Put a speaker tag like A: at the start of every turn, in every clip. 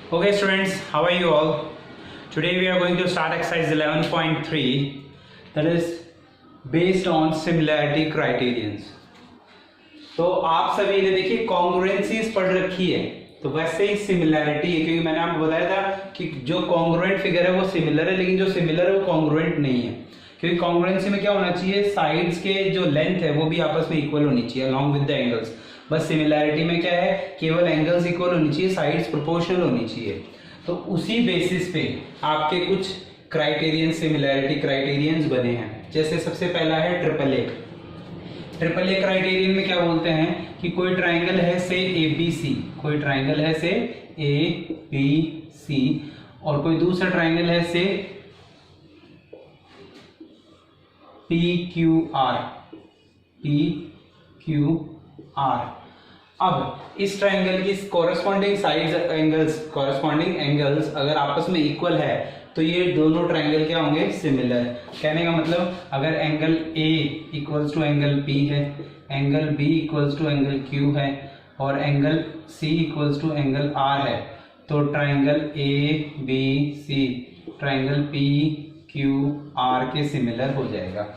A: Okay students, how are you all? Today we are going to start exercise 11.3, that is based on similarity criterions. तो आप सभी ने देखिए कॉन्ग्रुएंसीज पढ़ रखी है, तो वैसे ही सिमिलैरिटी है, क्योंकि मैंने आपको बताया था कि जो कॉन्ग्रुएंट फिगर है वो सिमिलर है, लेकिन जो सिमिलर है वो कॉन्ग्रुएंट नहीं है। क्योंकि कॉन्ग्रुएंसी में क्या होना चाहिए, साइड्स के जो लेंथ है वो भी आपस में इक्वल होनी चाहिए अलॉन्ग विद द एंगल्स। बस सिमिलैरिटी में क्या है, केवल एंगल्स इक्वल होनी चाहिए, साइड्स प्रोपोर्शनल होनी चाहिए। तो उसी बेसिस पे आपके कुछ क्राइटेरियन, सिमिलैरिटी क्राइटेरियंस बने हैं। जैसे सबसे पहला है triple A. Triple A criterion में क्या बोलते हैं कि कोई ट्राइंगल है से ए बी सी, कोई ट्राइंगल है से ए बी सी, और कोई दूसरा ट्राइंगल है से P Q are, P Q are. अब इस ट्राइंगल की corresponding sides angles, corresponding angles अगर आपस में इक्वल है तो ये दोनों ट्राइंगल क्या होंगे, सिमिलर। कहने का मतलब अगर angle A equals to angle P है, angle B equals to angle Q है, और angle C equals to angle R है, तो triangle A B C triangle P Q R के सिमिलर हो जाएगा।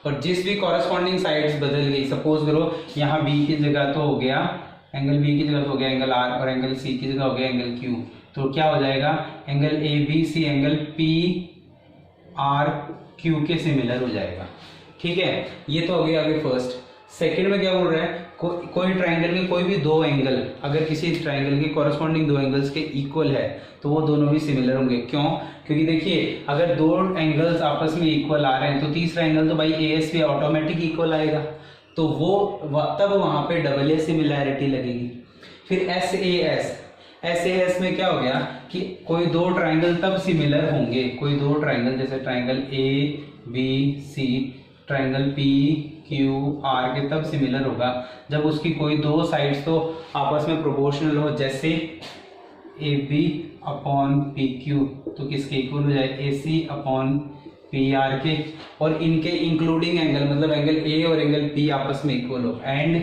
A: और जिस भी कॉरस्पॉन्डिंग साइड्स बदल गई, सपोज करो यहाँ बी की जगह तो हो गया एंगल बी की जगह तो हो गया एंगल आर, और एंगल सी की जगह हो गया एंगल क्यू, तो क्या हो जाएगा, angle A B C angle P R Q के सिमिलर हो जाएगा। ठीक है, ये तो हो गया आगे फर्स्ट। सेकंड में क्या बोल रहा है, कोई ट्राइंगल के कोई भी दो एंगल अगर किसी ट्राइंगल के कॉरस्पॉन्डिंग दो एंगल्स के इक्वल है तो वो दोनों भी सिमिलर होंगे। क्यों? क्योंकि देखिए अगर दो एंगल्स आपस में इक्वल आ रहे हैं तो तीसरा एंगल तो भाई ए एस भी ऑटोमेटिक इक्वल आएगा, तो वो तब वहां पे डबल ए सिमिलैरिटी लगेगी। फिर एस ए एस में क्या हो गया कि कोई दो ट्राइंगल तब सिमिलर होंगे, कोई दो ट्राइंगल जैसे triangle A B C triangle P Q R के तब सिमिलर होगा जब उसकी कोई दो साइड्स तो आपस में प्रोपोर्शनल हो, जैसे A B upon P Q तो किसके इक्वल हो जाए, A C upon P R के, और इनके इंक्लूडिंग एंगल मतलब एंगल ए और एंगल पी आपस में इक्वल हो, एंड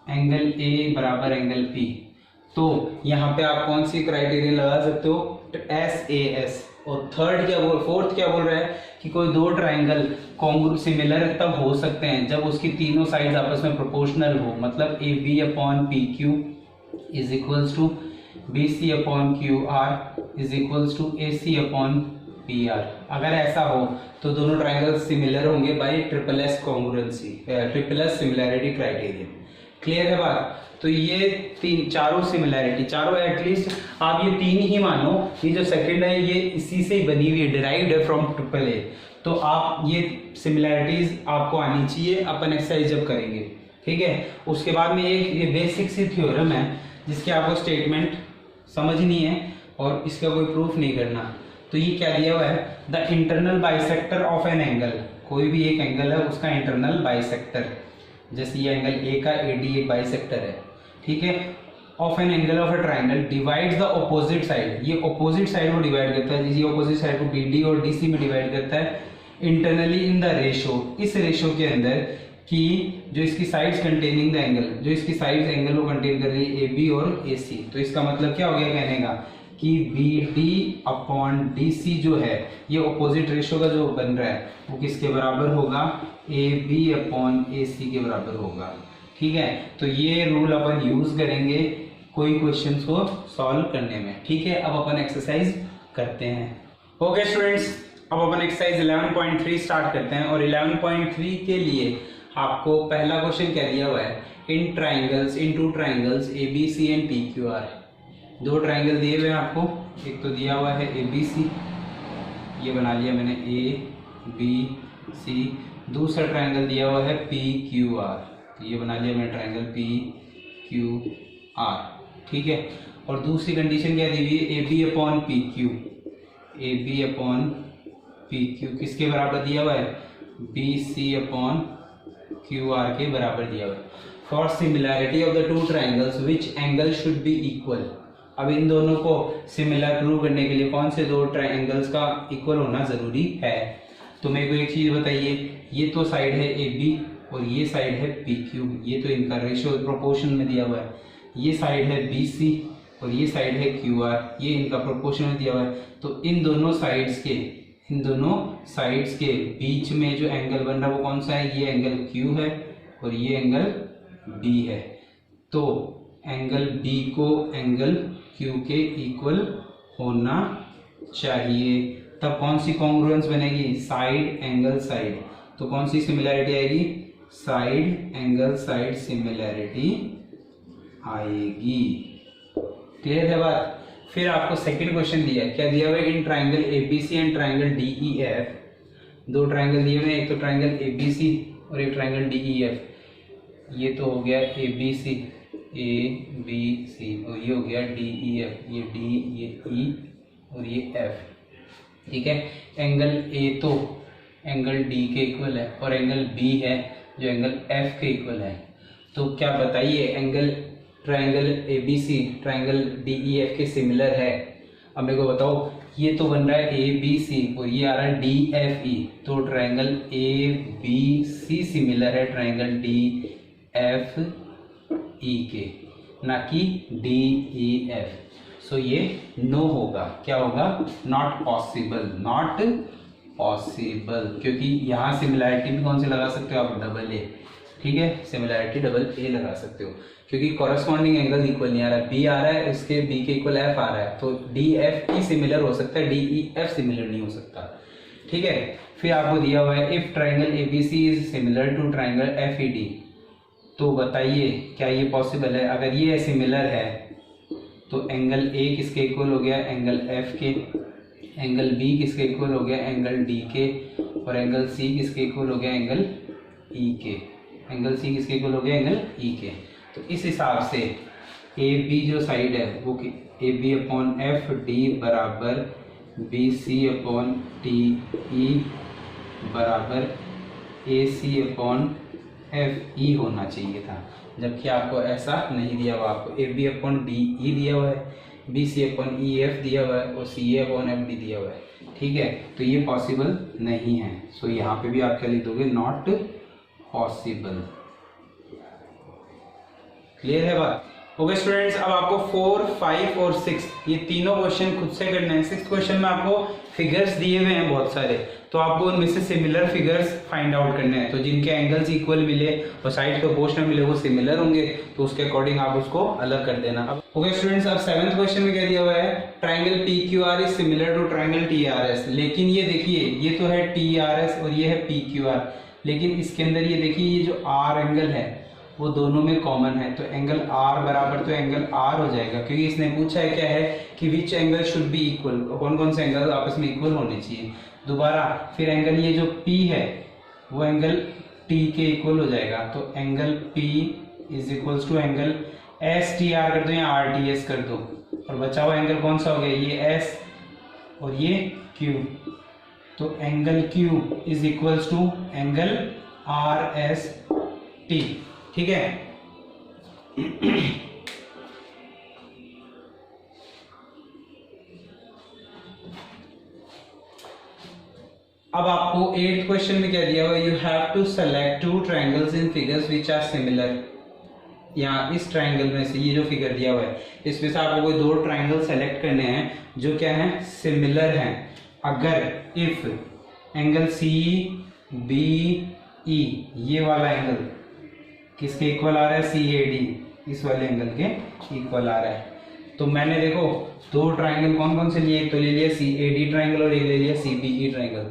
A: एंगल ए बराबर एंगल पी। तो यहाँ पे आप कौन सी क्राइटेरिया लगा सकते हो, एस ए एस। और फोर्थ क्या बोल रहा है कि कोई दो ट्राइंगल कॉन्ग्रू सिमिलर तब हो सकते हैं जब उसकी तीनों साइड्स आपस में प्रोपोर्शनल हो, मतलब A B upon P Q is equals to B C upon Q R is equals to A C upon P R. अगर ऐसा हो तो दोनों ट्राइंगल सिमिलर होंगे by triple S congruency, triple S similarity criteria. Clear है बात? तो ये चारों सिमिलैरिटी, चारों एटलीस्ट आप ये तीन ही मानो, ये जो सेकंड है ये इसी से बनी हुई है, डिराइव्ड है फ्रॉम ट्रिपल ए। तो आप ये सिमिलैरिटीज आपको आनी चाहिए अपन एक्सरसाइज जब करेंगे। ठीक है, उसके बाद में एक ये बेसिक सी थ्योरम है जिसकी आपको स्टेटमेंट समझनी है और इसका कोई प्रूफ नहीं करना। तो ये क्या दिया हुआ है, the internal bisector of an angle, कोई भी एक एंगल है उसका इंटरनल बाइसेक्टर, जैसे ये एंगल ए का ए डी एक बाइसेक्टर है, ठीक है, of an angle of a triangle divides the opposite side, ये ऑपोजिट साइड को डिवाइड करता है, जिसे ऑपोजिट साइड को बी डी और डी सी में डिवाइड करता है इंटरनली इन द रेशो, इस रेशो के अंदर कि जो इसकी साइड्स कंटेनिंग द एंगल, जो इसकी साइड्स एंगल को कंटेन कर रही है ए बी और ए सी। तो इसका मतलब क्या हो गया कहने का कि B D upon D C जो है ये ऑपोजिट रेशो का जो बन रहा है वो किसके बराबर होगा, ए बी अपॉन ए सी के बराबर होगा। ठीक है, तो ये रूल अपन यूज करेंगे कोई क्वेश्चंस को सॉल्व करने में। ठीक है, अब अपन एक्सरसाइज करते हैं। ओके स्टूडेंट्स, अब अपन एक्सरसाइज 11.3 स्टार्ट करते हैं। और 11.3 के लिए आपको पहला क्वेश्चन क्या दिया हुआ है, in triangles, in two triangles A B C and P Q R. दो ट्राइंगल दिए हुए हैं आपको, एक तो दिया हुआ है ए बी सी, ये बना लिया मैंने ए बी सी, दूसरा ट्राइंगल दिया हुआ है पी क्यू आर, तो ये बना लिया मैंने ट्राइंगल पी क्यू आर। ठीक है, और दूसरी कंडीशन क्या दी हुई है, A B upon P Q, A B upon P Q किसके बराबर दिया हुआ है, B C upon Q R के बराबर दिया हुआ है। For similarity of the two triangles which angle should be equal. अब इन दोनों को सिमिलर प्रूव करने के लिए कौन से दो ट्राइंगल्स का इक्वल होना जरूरी है। तो मेरे को एक चीज बताइए, ये तो साइड है ए बी और ये साइड है पी क्यू, ये तो इनका रेशियो प्रोपोर्शन में दिया हुआ है। ये साइड है बी सी और ये साइड है क्यू आर, ये इनका प्रोपोर्शनल दिया हुआ है। तो इन दोनों साइड्स के बीच में जो एंगल बन रहा है वो कौन सा है, ये एंगल क्यू है और ये एंगल बी है। तो एंगल बी को एंगल क्यू के इक्वल होना चाहिए, तब कौन सी कॉन्ग्रुएंस बनेगी, साइड एंगल साइड। तो कौन सी सिमिलैरिटी आएगी, साइड एंगल साइड सिमिलैरिटी आएगी। क्लियर है बात। फिर आपको सेकंड क्वेश्चन दिया है, क्या दिया हुआ है, in triangle ABC and triangle DEF, दो ट्राइंगल दिए हुए हैं, एक तो ट्राइंगल एबीसी और एक ट्राइंगल डीईएफ। ये तो हो गया एबीसी, ए बी सी, और ये हो गया डीईएफ, ये डी, ये ई और ये एफ। ठीक है, एंगल ए तो एंगल डी के इक्वल है और एंगल बी है जो एंगल एफ के इक्वल है। तो क्या बताइए, angle triangle ABC triangle DEF के सिमिलर है। अब मेरे को बताओ, ये तो बन रहा है ए बी सी और ये आ रहा है डी एफ ई, तो triangle A B C similar है ट्राइंगल डी एफ ई के, ना कि डी ई एफ। सो ये नो होगा, क्या होगा, नॉट पॉसिबल, नॉट पॉसिबल, क्योंकि यहाँ सिमिलैरिटी भी कौन सी लगा सकते हो आप, डबल ए। ठीक है, सिमिलैरिटी डबल ए लगा सकते हो, क्योंकि कॉरस्पॉन्डिंग एंगल इक्वल नहीं आ रहा है, बी आ रहा है, इसके बी के इक्वल एफ आ रहा है, तो डी एफ ई सिमिलर हो सकता है, डी ई एफ सिमिलर नहीं हो सकता। ठीक है, फिर आपको दिया हुआ है, if triangle ABC is similar to triangle F E D, तो बताइए क्या ये पॉसिबल है। अगर ये सिमिलर है तो एंगल ए किसके इक्वल हो गया, एंगल एफ के, एंगल बी किसके इक्वल हो गया, एंगल डी के, और एंगल सी किसके इक्वल हो गया, एंगल ई के, एंगल सी किसके इक्वल हो गया, एंगल ई के। तो इस हिसाब से ए बी जो साइड है वो A B upon F D बराबर B C upon T E बराबर A C upon F E होना चाहिए था, जबकि आपको ऐसा नहीं दिया हुआ। आपको A B upon D E दिया हुआ है, B C upon E F दिया हुआ है और C A upon F D दिया हुआ है। ठीक है, तो ये पॉसिबल नहीं है। सो यहाँ पे भी आप क्या लिख दोगे, नॉट पॉसिबल। क्लियर है बात। ओके स्टूडेंट्स, अब आपको 4, 5 और 6 ये तीनों क्वेश्चन खुद से करने हैं। 6th क्वेश्चन में आपको फिगर्स दिए हुए हैं बहुत सारे, तो आपको उनमें से सिमिलर फिगर्स फाइंड आउट करने हैं। तो जिनके एंगल्स इक्वल मिले और साइड प्रोपोर्शनल मिले वो सिमिलर होंगे, तो उसके अकॉर्डिंग आप उसको अलग कर देना। ओके स्टूडेंट्स, अब 7th क्वेश्चन में क्या दिया हुआ है, triangle P Q R is similar to triangle T R S. लेकिन ये देखिए, ये तो है टी आर एस और ये है पी क्यू आर, लेकिन इसके अंदर ये देखिए ये जो आर एंगल है वो दोनों में कॉमन है, तो एंगल आर बराबर तो एंगल आर हो जाएगा, क्योंकि इसने पूछा है क्या है कि विच एंगल शुड बी इक्वल, कौन कौन से एंगल आपस में इक्वल होने चाहिए। दोबारा फिर एंगल ये जो P है वो एंगल T के इक्वल हो जाएगा, तो angle P is equals to angle S T R कर दो या आर टी एस कर दो, और बचा हुआ एंगल कौन सा हो गया, ये S और ये Q, तो angle Q is equals to angle R S T. ठीक है, अब आपको 8th क्वेश्चन में क्या दिया हुआ है, you have to select 2 triangles in figures which are similar. यहाँ इस ट्रायंगल में से ये जो फिगर दिया हुआ है इसमें से आपको कोई 2 ट्रायंगल सेलेक्ट करने हैं जो क्या है, सिमिलर हैं। अगर if angle C B E, ये वाला एंगल किसके इक्वल आ रहा है, सी ए डी, इस वाले एंगल के इक्वल आ रहा है। तो मैंने देखो 2 ट्रायंगल कौन कौन से लिए, एक तो ले लिया सी ए डी ट्रायंगल और एक ले लिया सी बी ई ट्रायंगल।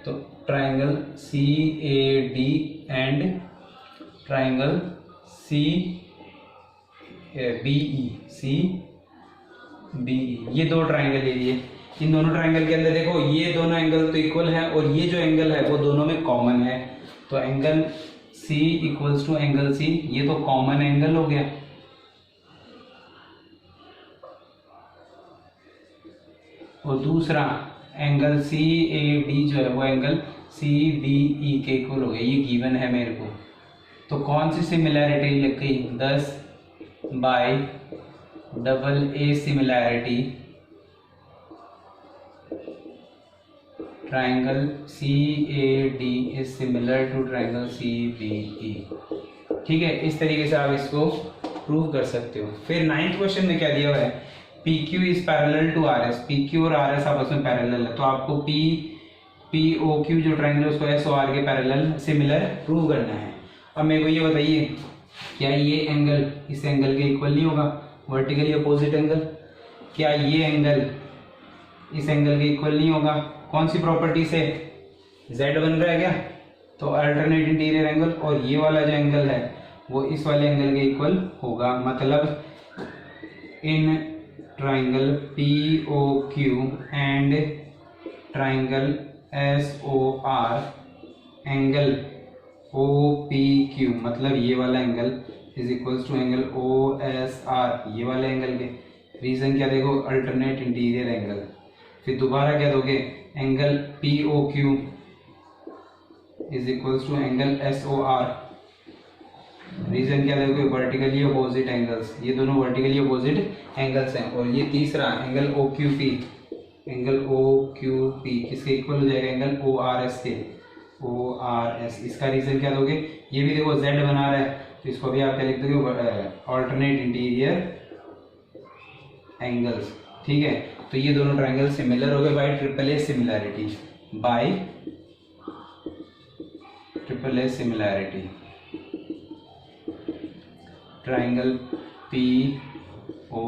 A: तो triangle C A D and triangle C B E, C B E, ये 2 ट्रायंगल ले लिए। इन दोनों ट्रायंगल के अंदर देखो ये दोनों एंगल तो इक्वल है और ये जो एंगल है वो दोनों में कॉमन है, तो angle C equals to angle C, ये तो कॉमन एंगल हो गया। और दूसरा एंगल CAD जो है वो एंगल CBE के इक्वल हो गया, ये गिवन है मेरे को। तो कौन सी सिमिलैरिटी लग गई, 10/AA similarity triangle CAD is similar to triangle CBE। ठीक है, इस तरीके से आप इसको प्रूव कर सकते हो। फिर 9th क्वेश्चन में क्या दिया हुआ है, P Q is parallel to R S, P Q और आर एस आपस में पैरेलल है, तो आपको पी ओ क्यू जो ट्रायंगल है उसको एस ओ आर के पैरेलल सिमिलर प्रूव करना है। अब मेरे को ये बताइए, क्या ये एंगल इस एंगल के इक्वल नहीं होगा, वर्टिकली अपोजिट एंगल, क्या ये एंगल इस एंगल के इक्वल नहीं होगा? कौन सी प्रॉपर्टी से? z बन रहा है क्या, तो अल्टरनेट इंटीरियर एंगल, और ये वाला जो एंगल है वो इस वाले एंगल के इक्वल होगा, मतलब in triangle P O Q and triangle S O R angle O P Q, मतलब ये वाला angle is equals to angle O S R, ये वाले एंगल के। रीजन क्या देखो, अल्टरनेट इंटीरियर एंगल। फिर दोबारा क्या दोगे, angle P O Q is equals to angle S O R, reason क्या देखोगे, वर्टिकली अपोजिट एंगल्स, ये दोनों वर्टिकली अपोजिट एंगल्स हैं। और ये तीसरा angle O Q P, angle O Q P किसके इक्वल हो जाएगा, एंगल ओ आर एस के, ओ आर एस। इसका रीजन क्या दोगे, ये भी देखो z बना रहा है, तो इसको भी आप क्या लिख दोगे, ऑल्टरनेट इंटीरियर एंगल्स, ठीक है। तो ये दोनों ट्रायंगल सिमिलर हो गए by triple A similarity, by triple A similarity. Triangle P O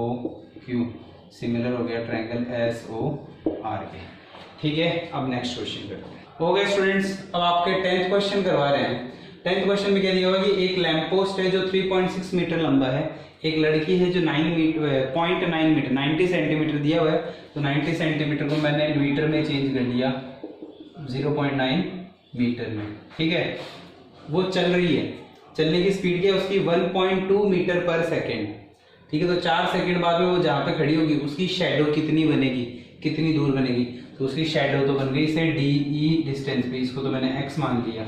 A: Q similar हो गया ट्रायंगल एस ओ आर के, ठीक है। अब नेक्स्ट क्वेश्चन करते हैं। हो गए स्टूडेंट्स, अब आपके 10th क्वेश्चन करवा रहे हैं। 10th क्वेश्चन में क्या दिया हुआ कि एक लैंप पोस्ट है जो 3.6 मीटर लंबा है, एक लड़की है जो 0.9 मीटर 90 सेंटीमीटर दिया हुआ है, तो 90 सेंटीमीटर को मैंने मीटर में चेंज कर लिया 0.9 मीटर में, ठीक है। वो चल रही है, चलने की स्पीड क्या है उसकी 1.2 मीटर पर सेकेंड, ठीक है। तो 4 सेकेंड बाद में वो जहाँ पे खड़ी होगी उसकी शेडो कितनी बनेगी, कितनी दूर बनेगी, तो उसकी शेडो तो बन गई से डी ई डिस्टेंस पे, इसको तो मैंने x मान लिया,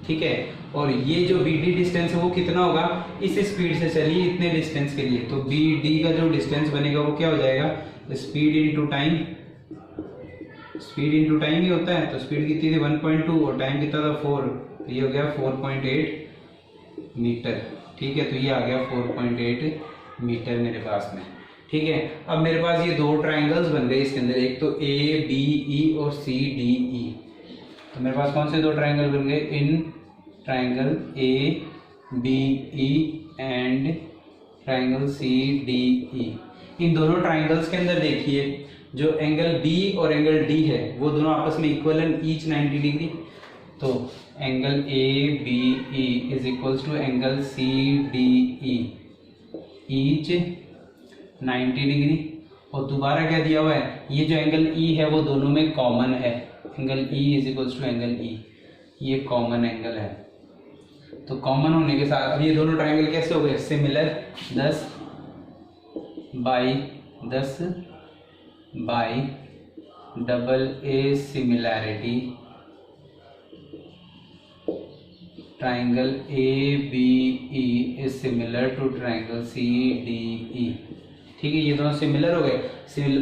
A: ठीक है। और ये जो बी डी डिस्टेंस है वो कितना होगा, इस स्पीड से चलिए इतने डिस्टेंस के लिए, तो बी डी का जो डिस्टेंस बनेगा वो क्या हो जाएगा, speed into time, speed into time ही होता है। तो स्पीड कितनी थी 1.2 और टाइम कितना था 4, तो ये हो गया 4.8 मीटर, ठीक है। तो ये आ गया 4.8 मीटर मेरे पास में, ठीक है। अब मेरे पास ये दो ट्राइंगल्स बन गए इसके अंदर, एक तो ए बी ई और सी डी ई। तो मेरे पास कौन से दो ट्राइंगल बन गए, in triangle A B E and triangle C D E. इन दोनों ट्राइंगल्स के अंदर देखिए जो एंगल बी और एंगल डी है वो दोनों आपस में इक्वल है, ईच 90 डिग्री। तो angle A B E is equals to angle C D E, each 90 degree. और दोबारा क्या दिया हुआ है, ये जो एंगल ई है वो दोनों में कॉमन है, angle E is equals to angle E, ये कॉमन एंगल है। तो कॉमन होने के साथ अब ये दोनों ट्रायंगल कैसे हो गए, similar, 10 by 10 by double A similarity triangle A B E is similar to triangle C D E, ठीक है। ये दोनों सिमिलर हो गए,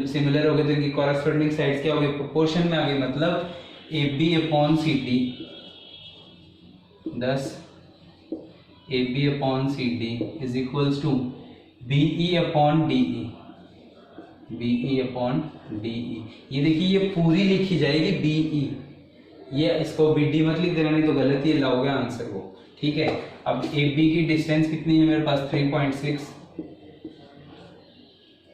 A: सिमिलर हो गए तो इनकी कॉरस्पॉन्डिंग साइड्स क्या हो गई, प्रोपोर्शन में आ गई, मतलब A B upon C D 10 A B upon C D is equals to B E upon D E, B E upon D E. ये देखिए ये पूरी लिखी जाएगी बी ई, ये इसको बी डी मत लिख देना नहीं तो गलत ही लाओगे आंसर को, ठीक है। अब ए बी की डिस्टेंस कितनी है मेरे पास 3.6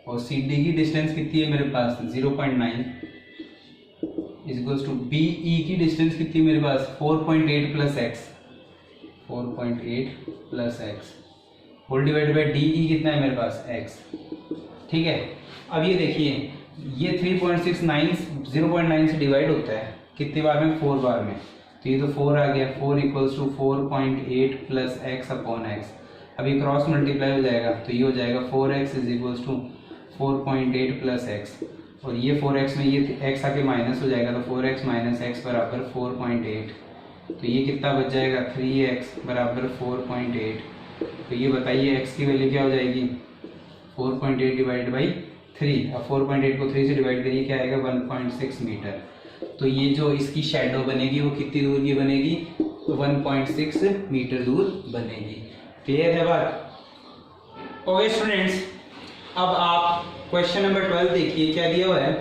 A: और सी डी की डिस्टेंस कितनी है मेरे पास 0.9 is equals to B E की डिस्टेंस कितनी है मेरे पास 4.8 plus x, 4.8 plus x whole divide by D E कितना है मेरे पास x, ठीक है। अब ये देखिए ये 3.69 0.9 से डिवाइड होता है कितनी बार में, 4 बार में, तो ये तो 4 आ गया, 4 equals to 4.8 plus x upon x. अब ये क्रॉस मल्टीप्लाई हो जाएगा तो ये हो जाएगा 4x is equals to 4.8 plus x, और ये 4x में ये x आके माइनस हो जाएगा तो 4x माइनस एक्स बराबर 4.8, तो ये कितना बच जाएगा 3x बराबर 4.8। तो ये बताइए x की वैल्यू क्या हो जाएगी 4.8 डिवाइड बाई 3, अब 4.8 को 3 से डिवाइड करिए क्या आएगा 1.6 मीटर। तो ये जो इसकी शेडो बनेगी वो कितनी दूर की बनेगी, तो 1.6 मीटर दूर बनेगी। क्लियर है बात, ओके स्टूडेंट्स, अब आप क्वेश्चन नंबर 12 देखिए क्या दिया हुआ है।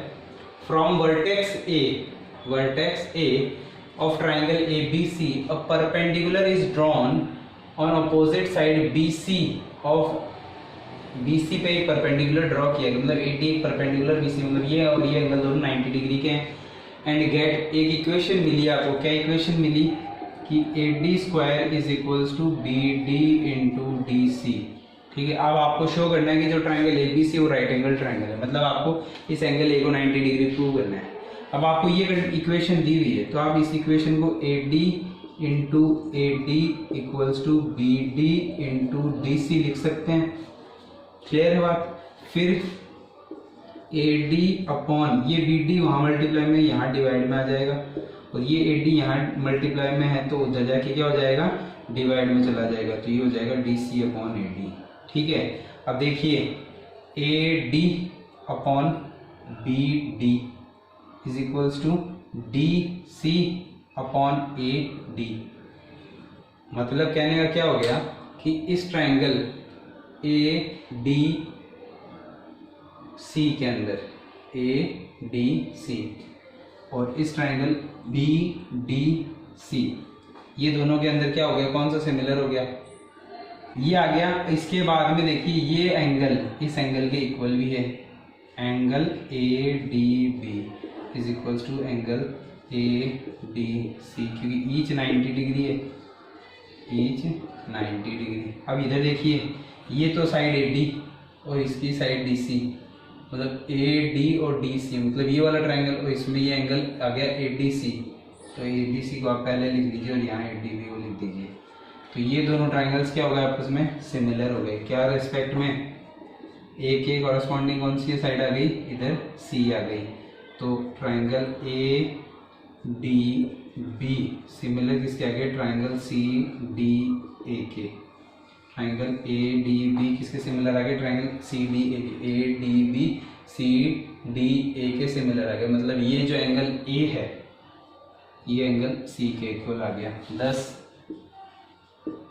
A: From vertex A of triangle ABC a perpendicular is drawn on opposite side BC of BC पे एक परपेंडिकुलर ड्रॉ किया, मतलब 80 एक परपेंडिकुलर BC, मतलब ये और ये एंगल दोनों 90 डिग्री के हैं। एंड गेट, एक इक्वेशन मिली आपको, क्या इक्वेशन मिली कि AD square is equals to BD into DC। ठीक है, अब आपको शो करना है कि जो ट्राइंगल ABC वो राइट एंगल ट्राइंगल है, मतलब आपको इस एंगल A को 90 डिग्री प्रूव करना है। अब आपको ये इक्वेशन दी हुई है, तो आप इस इक्वेशन को AD into AD equals to BD into DC लिख सकते हैं। क्लियर है बात। फिर AD अपॉन ये BD वहाँ मल्टीप्लाई में, यहाँ डिवाइड में आ जाएगा, और ये AD यहाँ मल्टीप्लाई में है तो उधर जाके क्या हो जाएगा, डिवाइड में चला जाएगा, तो ये हो जाएगा DC अपॉन AD। ठीक है, अब देखिए AD upon BD is equals to DC upon AD। मतलब कहने का क्या हो गया कि इस ट्राइंगल ADC के अंदर ADC और इस ट्राइंगल BDC, ये दोनों के अंदर क्या हो गया, कौन सा सिमिलर हो गया, ये आ गया। इसके बाद में देखिए ये एंगल इस एंगल के इक्वल भी है, angle ADB is equals to angle ADC, क्योंकि ईच 90 डिग्री है, ईच 90 डिग्री। अब इधर देखिए ये तो साइड AD और इसकी साइड DC, मतलब AD और DC, मतलब ये वाला ट्राइंगल और इसमें ये एंगल आ गया ADC, तो ADC को आप पहले लिख लीजिए और यहाँ ADB को लिख दीजिए। तो ये दोनों ट्राइंगल्स क्या हो गए आपस में, सिमिलर हो गए। क्या रेस्पेक्ट में, A के कॉरस्पॉन्डिंग कौन सी साइड आ गई, इधर C आ गई। तो ट्राइंगल ADB सिमिलर किसके आगे, ट्राइंगल CDA के। ट्राइंगल ADB किसके सिमिलर आ गए, ट्राइंगल CDA के। ADB CDA के सिमिलर आ गए, मतलब ये जो एंगल A है ये एंगल C के इक्वल आ गया। 10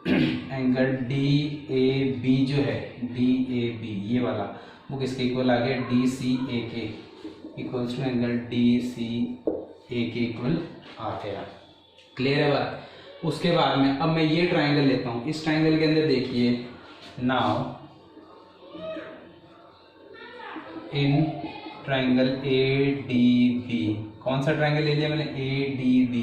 A: एंगल DAB जो है, DAB ये वाला, वो किसके इक्वल आ गया, DCA के इक्वल्स टू एंगल DCA के इक्वल आ गया। क्लियर है बात। उसके बाद में अब मैं ये ट्राइंगल लेता हूं, इस ट्राइंगल के अंदर देखिए, नाउ इन ट्राइंगल ADB, कौन सा ट्राइंगल ले लिया मैंने, ADB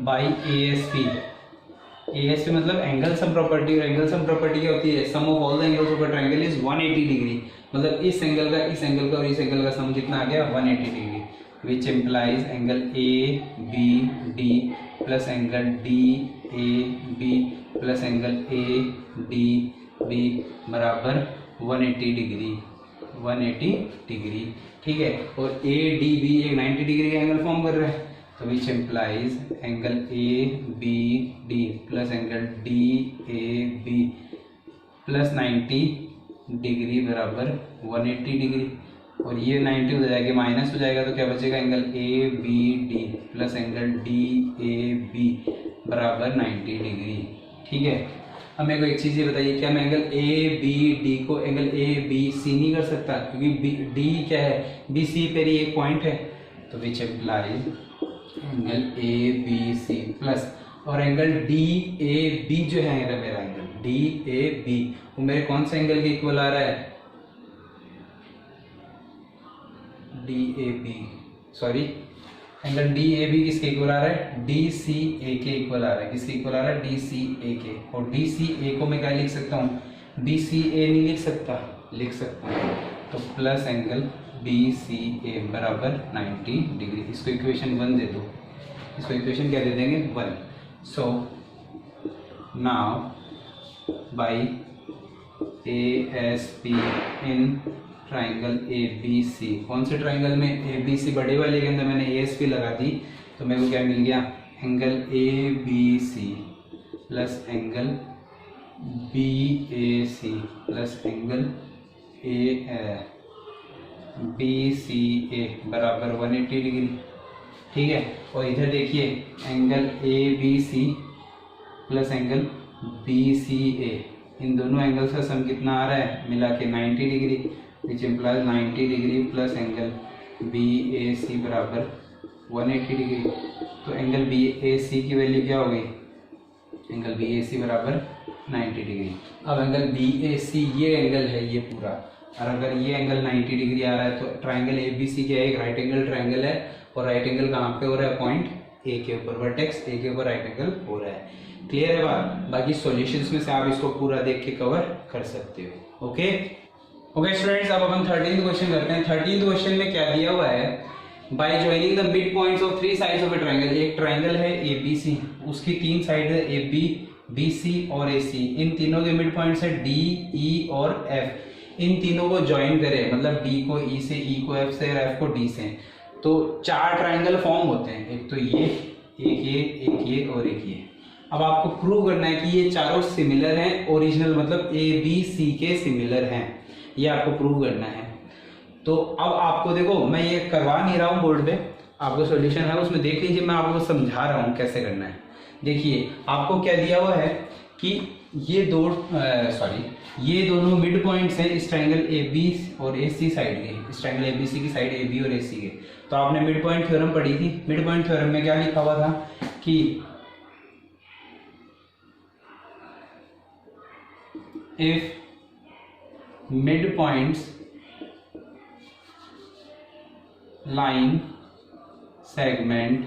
A: बाई ASP मतलब एंगल सम प्रॉपर्टी, और एंगल सम प्रॉपर्टी क्या होती है, sum of all the angles of a triangle is 180 degree, मतलब इस एंगल का इस एंगल का और इस एंगल का सम कितना आ गया, 180 degree, which implies angle ABD plus angle DAB plus angle ADB बराबर 180 डिग्री, 180 डिग्री। ठीक है, और ADB एक 90 डिग्री का एंगल फॉर्म कर रहा है, तो which implies angle ABD plus angle DAB plus 90 degree बराबर 180 डिग्री, और ये 90 हो जाएगा माइनस हो जाएगा, तो क्या बचेगा, angle ABD plus angle DAB बराबर 90 डिग्री। ठीक है, अब मेरे को एक चीज़ ये बताइए, क्या मैं एंगल ABD को एंगल ABC नहीं कर सकता, क्योंकि D क्या है, BC पर ही एक पॉइंट है, तो which implies angle ABC plus और एंगल DAB जो है मेरा एंगल DAB वो मेरे कौन से एंगल के इक्वल आ रहा है, DAB सॉरी एंगल DAB किसके इक्वल आ रहा है, DCA के इक्वल आ रहा है, किसके इक्वल आ रहा है, DCA के। और DCA को मैं क्या लिख सकता हूँ, BCA नहीं लिख सकता, लिख सकता हूँ, तो प्लस एंगल BCA बराबर 90 डिग्री। इसको इक्वेशन 1 दे दो, इसको इक्वेशन क्या दे देंगे, 1। So now by ASP in triangle ABC, कौन से ट्राइंगल में, ABC बड़े वाले के अंदर मैंने ASP लगा दी, तो मेरे को क्या मिल गया, angle ABC plus angle BAC plus angle BCA बराबर 180 डिग्री। ठीक है, और इधर देखिए angle ABC plus angle BCA इन दोनों एंगल्स का सम कितना आ रहा है मिला के 90 degree, which implies 90 degree plus angle BAC बराबर 180 डिग्री। तो एंगल BAC की वैल्यू क्या हो गई, एंगल BAC बराबर 90 डिग्री। अब एंगल BAC ये एंगल है ये पूरा, और अगर ये एंगल 90 डिग्री आ रहा है तो ट्राइंगल ABC क्या है, एक राइट एंगल ट्राइंगल है, और राइट एंगल कहाँ पे हो रहा है, पॉइंट A के ऊपर, वर्टेक्स A के ऊपर राइट एंगल हो रहा है। क्लियर है बात? बाकी सॉल्यूशंस में से आप इसको पूरा देख के कवर कर सकते हो। ओके ओके स्टूडेंट्स, अब अपन 13th क्वेश्चन करते हैं। 13th क्वेश्चन में क्या दिया हुआ है, bye joining the mid points of 3 sides of A triangle. एक ट्राइंगल है ABC, उसकी 3 साइड है AB, BC और AC। इन तीनों के मिड पॉइंट्स है D, E और F। इन तीनों को ज्वाइन करें, मतलब D को E से, E को F से और F को D से, तो 4 ट्राइंगल फॉर्म होते हैं। एक तो ये, एक ये और एक ये। अब आपको प्रूव करना है कि ये चारों सिमिलर हैं, ओरिजिनल मतलब ABC के सिमिलर हैं, ये आपको प्रूव करना है। तो अब आपको देखो, मैं ये करवा नहीं रहा हूँ बोर्ड पे, आपको सॉल्यूशन है उसमें देख लीजिए, मैं आपको समझा रहा हूँ कैसे करना है। देखिए आपको क्या दिया हुआ है कि ये ये दोनों मिड पॉइंट्स हैं इस ट्रायंगल AB और AC साइड के, इस ट्रायंगल ABC की साइड AB और AC के। तो आपने मिड पॉइंट थ्योरम पढ़ी थी। मिड पॉइंट थ्योरम में क्या लिखा हुआ था कि if mid points line segment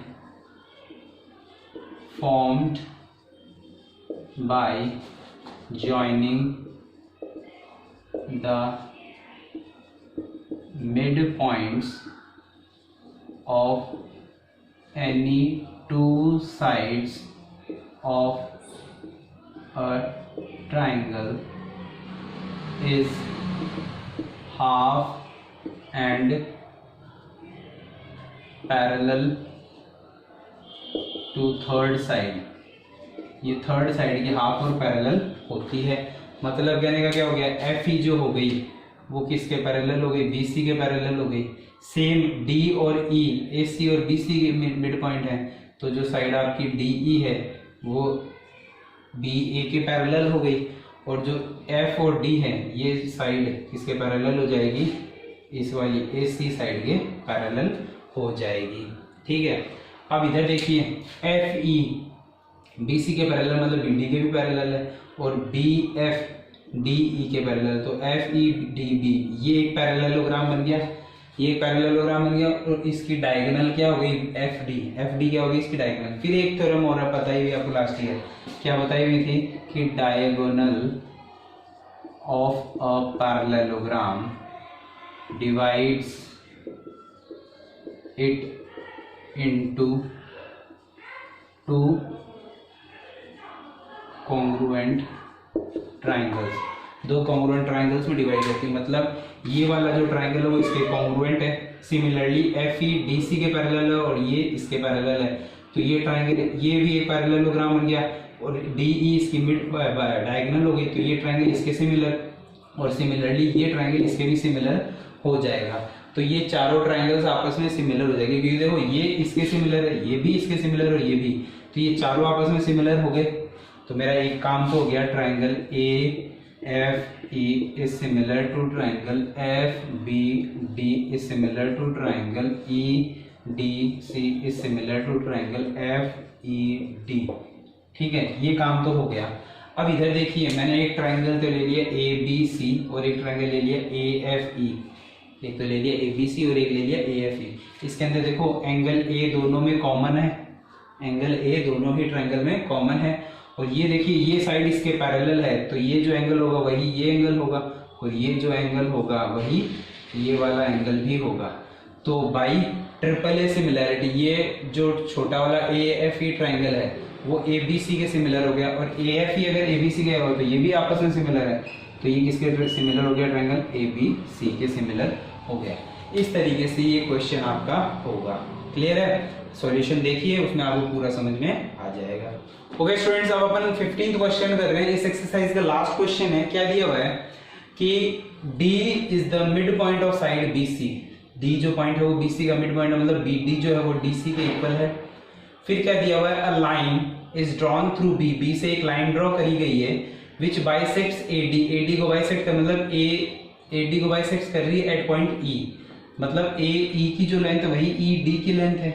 A: formed by joining the midpoints of any 2 sides of a triangle is half and parallel to third side. ये थर्ड साइड की हाफ और पैरेलल होती है। मतलब कहने का क्या हो गया, FE जो हो गई वो किसके पैरेलल हो गई, BC के पैरेलल हो गई। सेम D और E, AC और BC के मिड पॉइंट है, तो जो साइड आपकी DE है वो BA के पैरेलल हो गई, और जो F और D है ये साइड किसके पैरेलल हो जाएगी, इस वाली AC साइड के पैरेलल हो जाएगी। ठीक है, अब इधर देखिए FE BC के पैरेलल मतलब BD के भी पैरेलल है, और BF DE के पैरेलल, तो FE DB ये एक पैरेललोग्राम बन गया, ये एक पैरेललोग्राम बन गया, और इसकी डायगोनल क्या हो गई, FD क्या हो गई इसकी डायगोनल। फिर एक थ्योरम और बताई हुई आपको लास्ट ईयर, क्या बताई हुई थी कि diagonal of a parallelogram divides it into 2 congruent triangles। 2 congruent triangles में डिवाइड करती है, मतलब ये वाला जो ट्राइंगल है वो इसके कॉन्ग्रुएंट है। सिमिलरली FE DC के पैरेलल है और ये इसके पैरेलल है, तो ये ट्राइंगल ये भी एक पैरेललोग्राम बन गया, और DE इसकी मिड डायगोनल हो गई, तो ये ट्राइंगल इसके सिमिलर, और सिमिलरली ये ट्राइंगल इसके भी सिमिलर हो जाएगा। तो ये चारों ट्राइंगल्स आपस में सिमिलर हो जाएंगे, क्योंकि देखो ये इसके सिमिलर है, ये भी इसके सिमिलर और ये भी, तो ये चारों आपस में सिमिलर हो गए। तो मेरा एक काम तो हो गया, triangle AFE is similar to triangle FBD is similar to triangle EDC is similar to triangle FED। ठीक है, ये काम तो हो गया। अब इधर देखिए, मैंने एक ट्राइंगल तो ले लिया ABC और एक ट्राइंगल ले लिया AFE, एक तो ले लिया ABC और एक ले लिया AFE। इसके अंदर देखो एंगल A दोनों में कॉमन है, एंगल A दोनों ही ट्रायंगल में कॉमन है, और ये देखिए ये साइड इसके पैरेलल है, तो ये जो एंगल होगा वही ये एंगल होगा, और ये जो एंगल होगा वही ये वाला एंगल भी होगा। तो बाई ट्रिपल ए सिमिलैरिटी, ये जो छोटा वाला AFE ट्रायंगल है वो ABC के सिमिलर हो गया, और AFE अगर ABC का हो तो ये भी आपस में सिमिलर है, तो ये किसके सिमिलर हो गया, ट्रायंगल ABC के सिमिलर हो गया। इस तरीके से ये क्वेश्चन आपका होगा। क्लियर है? सॉल्यूशन देखिए, उसमें आपको पूरा समझ में आ जाएगा। ओके स्टूडेंट्स, अब अपन 15th क्वेश्चन कर रहे हैं। इस एक्सरसाइज का लास्ट क्वेश्चन है। क्या दिया हुआ है कि D is the mid point of side BC। D जो पॉइंट है वो BC का मिड पॉइंट है, मतलब BD जो है वो DC के इक्वल है। फिर क्या दिया हुआ है, a line is drawn through B से एक लाइन ड्रॉ करी गई है विच बाइसेक्ट्स एडी, एडी को बाइसेक्ट कर मतलब एडी को बाइसेक्ट कर रही है एट पॉइंट ई, मतलब ए ई की जो लेंथ है वही ई डी की लेंथ है,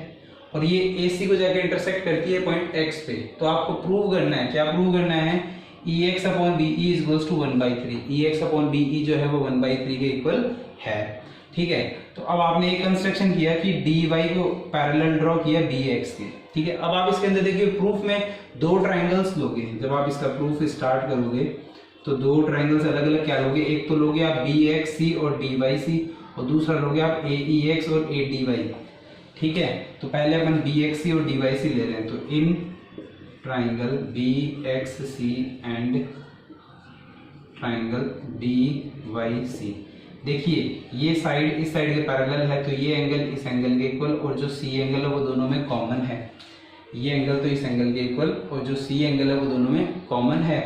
A: और ये ए सी को जाकर इंटरसेक्ट करती है पॉइंट एक्स पे। तो आपको प्रूव करना है, क्या प्रूव करना है, E X upon B E equals to 1/3, E X upon B E जो है वो 1/3 के इक्वल है। ठीक है, तो अब आपने एक कंस्ट्रक्शन किया कि डी वाई को पैरेलल ड्रॉ किया बी एक्स के। ठीक है, अब आप इसके अंदर देखिए प्रूफ में दो ट्राइंगल्स लोगे, जब आप इसका प्रूफ स्टार्ट करोगे तो दो ट्राइंगल्स अलग अलग क्या लोगे, एक तो लोगे आप बी एक्स सी और डी वाई सी, और दूसरा लोगे आप ए ई एक्स और ए डी वाई। ठीक है, तो पहले अपन बी एक्स सी और डी वाई सी ले रहे हैं, तो इन triangle B X C and triangle B Y C, देखिए ये साइड इस साइड के पैरेलल है, तो ये एंगल इस एंगल के इक्वल, और जो सी एंगल है वो दोनों में कॉमन है, ये एंगल तो इस एंगल के इक्वल, और जो सी एंगल है वो दोनों में कॉमन है।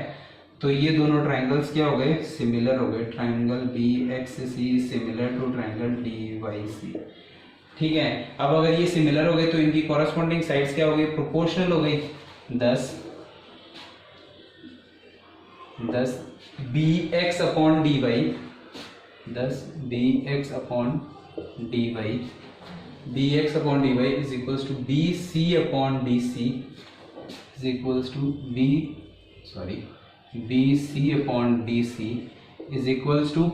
A: तो ये दोनों ट्राइंगल्स क्या हो गए, सिमिलर हो गए। Triangle B X C similar to triangle D Y C. ठीक है, अब अगर ये सिमिलर हो गए तो इनकी कॉरस्पॉन्डिंग साइड्स क्या हो गई, प्रोपोर्शनल हो गई। 10 B X upon D Y, 10 B X upon D Y, B X upon D Y is equals to B C upon D C is equals to B C upon D C is equals to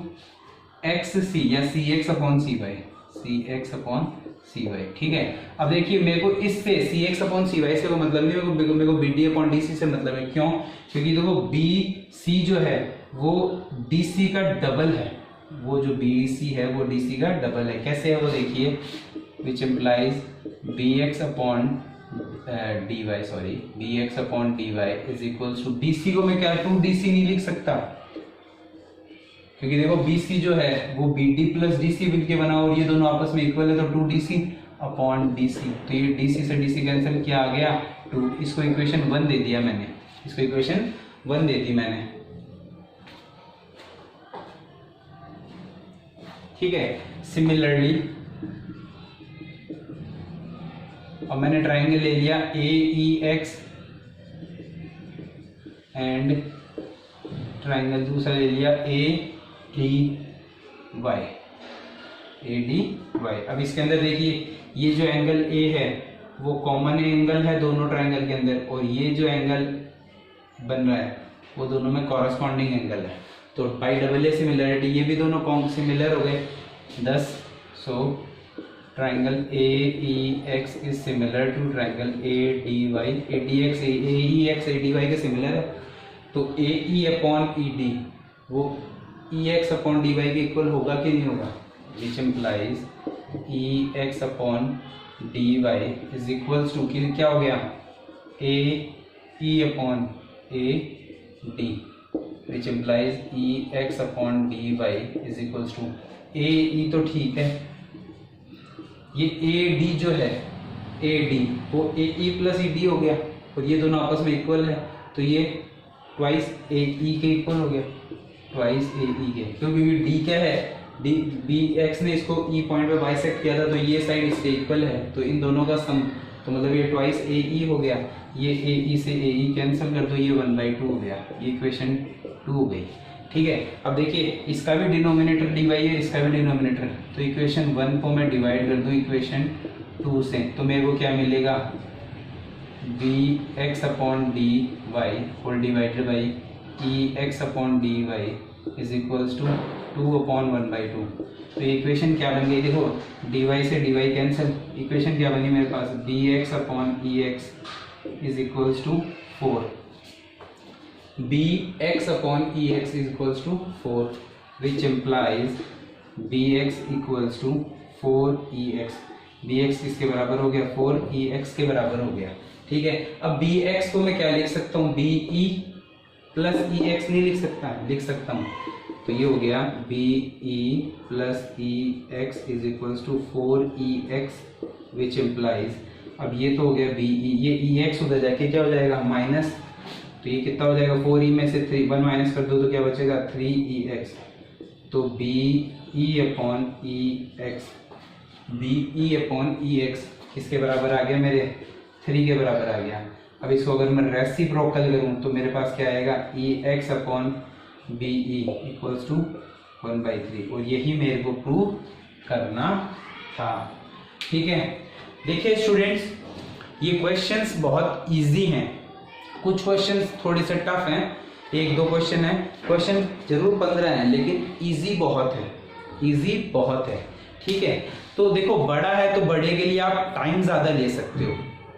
A: X C या C X upon C Y, C X upon C Y. ठीक है, अब देखिए मेरे को इससे C X upon C Y से कोई मतलब नहीं, मेरे को B D upon D C से मतलब है। क्यों, क्योंकि देखो बी सी जो है वो डी सी का डबल है, वो जो बी सी है वो डी सी का डबल है। कैसे है वो देखिए, which implies B X upon D Y, B X upon D Y is equals to D C को मैं क्या 2DC नहीं लिख सकता, क्योंकि देखो बी सी जो है वो B D plus D C मिलकर बना, और ये दोनों आपस में इक्वल है, तो 2DC अपॉन डी सी, तो ये डी सी से डी सी कैंसिल किया आ गया 2। इसको इक्वेशन 1 दे दिया मैंने, इसको इक्वेशन 1 दे दी मैंने। ठीक है, सिमिलरली अब मैंने ट्राइंगल ले लिया A E X and triangle दूसरा ले लिया A D Y, A D Y. अब इसके अंदर देखिए ये जो एंगल ए है वो कॉमन एंगल है दोनों ट्राइंगल के अंदर, और ये जो एंगल बन रहा है वो दोनों में कॉरस्पॉन्डिंग एंगल है, तो बाई डबल ए सिमिलरिटी ये भी दोनों सिमिलर हो गए 10। So triangle A E X is similar to triangle A D Y, A D X A E X A D Y के सिमिलर है, तो A E upon E D वो E X upon D Y के equal होगा कि नहीं होगा, which implies E X upon D Y is equals to क्या हो गया, A E upon A D, which implies E X upon D Y is equals to ए ई, तो ठीक है, ये ए डी जो है ए डी वो ए ई प्लस ई डी हो गया, और ये दोनों आपस में इक्वल है, तो ये ट्वाइस ए ई के इक्वल हो गया, ट्वाइस ए ई के, क्योंकि डी क्या है, डी बी एक्स ने इसको ई पॉइंट पे बाइसेक्ट किया था, तो ये साइड इससे इक्वल है, तो इन दोनों का सम, तो मतलब ये ट्वाइस ए ई हो गया, ये ए ई से ए ई कैंसिल कर दो, ये 1/2 हो गया, ये इक्वेशन 2 हो गई। ठीक है, अब देखिए इसका भी डिनोमिनेटर डी वाई है, इसका भी डिनोमिनेटर, तो इक्वेशन 1 को मैं डिवाइड कर दूं इक्वेशन 2 से, तो मेरे को क्या मिलेगा, B X upon D Y whole divided by E X upon D Y is equals to 2 upon 1/2। तो इक्वेशन क्या बन गई, देखो डी वाई से डी वाई कैंसिल, इक्वेशन क्या बनी मेरे पास, B X upon E X is equals to 4, B X upon E X is equals to 4, which implies B X equals to 4EX, B X किसके बराबर हो गया, 4EX के बराबर हो गया। ठीक है, अब बी एक्स को मैं क्या लिख सकता हूँ, B E plus E x नहीं लिख सकता, लिख सकता हूँ, तो ये हो गया B E plus E X is equals to 4EX, which implies, अब ये तो हो गया बी ई, ये ई एक्स उधर जाके क्या हो जाएगा माइनस, तो ये कितना हो जाएगा 4E में से 1 माइनस कर दो तो क्या बचेगा 3EX, तो B E upon E x, B E upon E x किसके बराबर आ गया मेरे 3 के बराबर आ गया। अब इसको अगर मैं रेसिप्रोकल करूं तो मेरे पास क्या आएगा, E X upon B E equals to 1/3, और यही मेरे को प्रूव करना था। ठीक है, देखिए स्टूडेंट्स, ये क्वेश्चंस बहुत इजी हैं, कुछ क्वेश्चंस थोड़े से टफ हैं, 1-2 क्वेश्चन है, क्वेश्चन जरूर 15 हैं लेकिन इजी बहुत है, इजी बहुत है। ठीक है, तो देखो बड़ा है तो बड़े के लिए आप टाइम ज़्यादा ले सकते हो,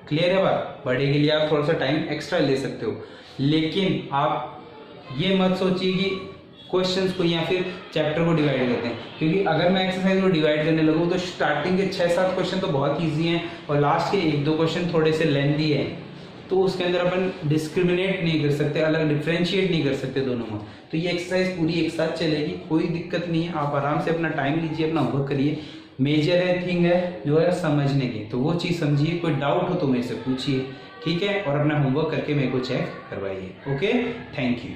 A: क्लियर है बात, बड़े के लिए आप थोड़ा सा टाइम एक्स्ट्रा ले सकते हो, लेकिन आप ये मत सोचिए कि क्वेश्चंस को या फिर चैप्टर को डिवाइड करते हैं, क्योंकि अगर मैं एक्सरसाइज को डिवाइड करने लगूँ तो स्टार्टिंग के 6-7 क्वेश्चन तो बहुत ईजी हैं और लास्ट के 1-2 क्वेश्चन थोड़े से लेंथी है, तो उसके अंदर अपन डिस्क्रिमिनेट नहीं कर सकते, अलग डिफ्रेंशिएट नहीं कर सकते दोनों में। तो ये एक्सरसाइज पूरी एक साथ चलेगी, कोई दिक्कत नहीं है, आप आराम से अपना टाइम लीजिए, अपना होमवर्क करिए। मेजर है थिंग है जो है समझने की, तो वो चीज़ समझिए, कोई डाउट हो तो मेरे से पूछिए, ठीक है, और अपना होमवर्क करके मेरे को चेक करवाइए। Okay, thank you.